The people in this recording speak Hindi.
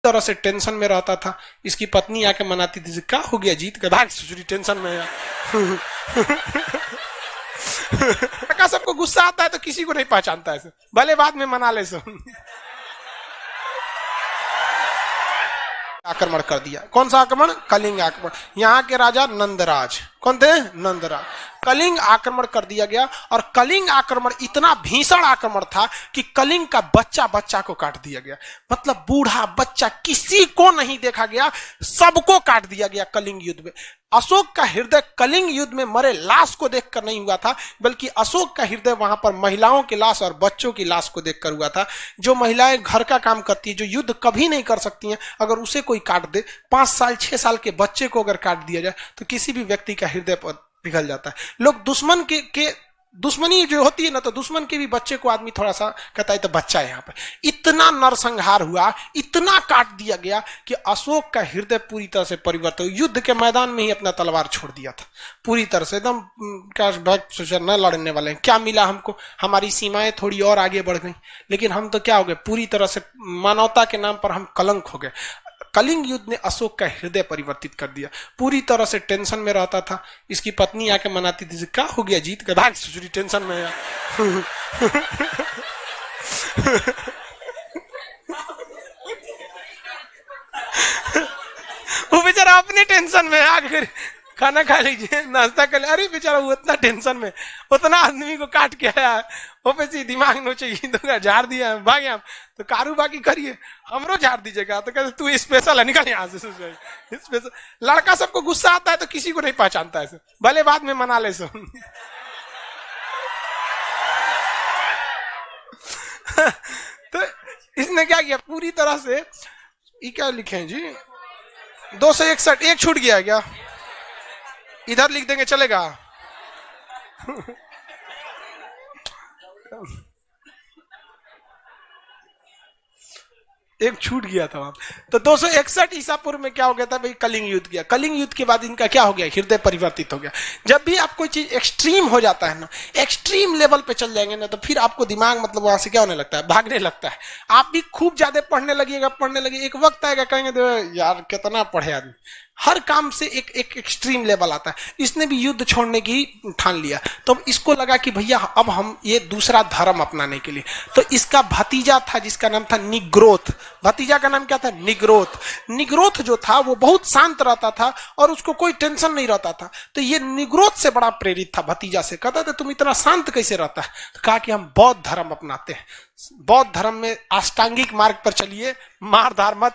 तरह से टेंशन में रहता था। इसकी पत्नी आके मनाती थी, क्या हो गया जीत गए, भाग ससुरी टेंशन में लड़का सबको गुस्सा आता है तो किसी को नहीं पहचानता है, भले बाद में मना ले सो। आक्रमण कर दिया। कौन सा आक्रमण? कलिंग आक्रमण। यहाँ के राजा नंदराज, कौन थे? नंदराज। कलिंग आक्रमण कर दिया गया और कलिंग आक्रमण इतना भीषण आक्रमण था कि कलिंग का बच्चा बच्चा को काट दिया गया। मतलब बूढ़ा बच्चा किसी को नहीं देखा गया, सबको काट दिया गया कलिंग युद्ध में। अशोक का हृदय कलिंग युद्ध में मरे लाश को देखकर नहीं हुआ था, बल्कि अशोक का हृदय वहां पर महिलाओं की लाश और बच्चों की लाश को देखकर हुआ था। जो महिलाएं घर का काम करती है, जो युद्ध कभी नहीं कर सकती हैं, अगर उसे कोई काट दे, 5 साल 6 साल के बच्चे को अगर काट दिया जाए तो किसी भी व्यक्ति का हृदय पिघल जाता है। लोग दुश्मन के दुश्मनी जो होती है ना, तो दुश्मन के भी बच्चे को आदमी थोड़ा सा कहता है तो बच्चा है। यहाँ पे इतना नरसंहार हुआ, इतना काट दिया गया कि अशोक का हृदय पूरी तरह से परिवर्तन हुआ। युद्ध के मैदान में ही अपना तलवार छोड़ दिया था पूरी तरह से, एकदम क्या सोचा न लड़ने वाले हैं, क्या मिला हमको, हमारी सीमाएं थोड़ी और आगे बढ़ गई, लेकिन हम तो क्या हो गए, पूरी तरह से मानवता के नाम पर हम कलंक हो गए। कलिंग युद्ध ने अशोक का हृदय परिवर्तित कर दिया। पूरी तरह से टेंशन में रहता था। इसकी पत्नी आके मनाती थी, क्या हो गया जीत गए, भाग ससुरी टेंशन में वो बेचारा अपनी टेंशन में आकर खाना खा लीजिए, नाश्ता कर ले, अरे बेचारा वो इतना टेंशन में, उतना आदमी को काट के आया, वो पे दिमाग नोचे तो झाड़ दिया, भाग यहाँ तो कारोबाकी करिए, हमरो झाड़ दीजिएगा, तो कहते तू स्पेशल है, निकल यहाँ से। स्पेशल लड़का सबको गुस्सा आता है तो किसी को नहीं पहचानता है, भले बाद में मना ले सो। तो इसने क्या किया, पूरी तरह से, ये क्या लिखे जी, 261, एक छूट गया क्या, इधर लिख देंगे चलेगा? एक छूट गया था वहां। तो 261 ईसा पूर्व में क्या हो गया था भाई, कलिंग युद्ध किया। कलिंग युद्ध के बाद इनका क्या हो गया, हृदय परिवर्तित हो गया। जब भी आप कोई चीज एक्सट्रीम हो जाता है ना, एक्सट्रीम लेवल पे चल जाएंगे ना, तो फिर आपको दिमाग मतलब वहां से क्या होने लगता है, भागने लगता है। आप भी खूब ज्यादा पढ़ने लगिएगा, एक वक्त आएगा कहेंगे यार कितना पढ़े आदमी, हर काम से एक एक्सट्रीम लेवल आता है। इसने भी युद्ध छोड़ने की ठान लिया, तो इसको लगा कि भैया अब हम ये दूसरा धर्म अपनाने के लिए, तो इसका भतीजा था जिसका नाम था निग्रोथ। भतीजा का नाम क्या था, निग्रोथ। निग्रोथ जो था वो बहुत शांत रहता था और उसको कोई टेंशन नहीं रहता था, तो ये निग्रोथ से बड़ा प्रेरित था भतीजा से। कहता था तुम इतना शांत कैसे रहता है, तो कहा कि हम बौद्ध धर्म अपनाते हैं। बौद्ध धर्म में अष्टांगिक मार्ग पर चलिए, मार धार मत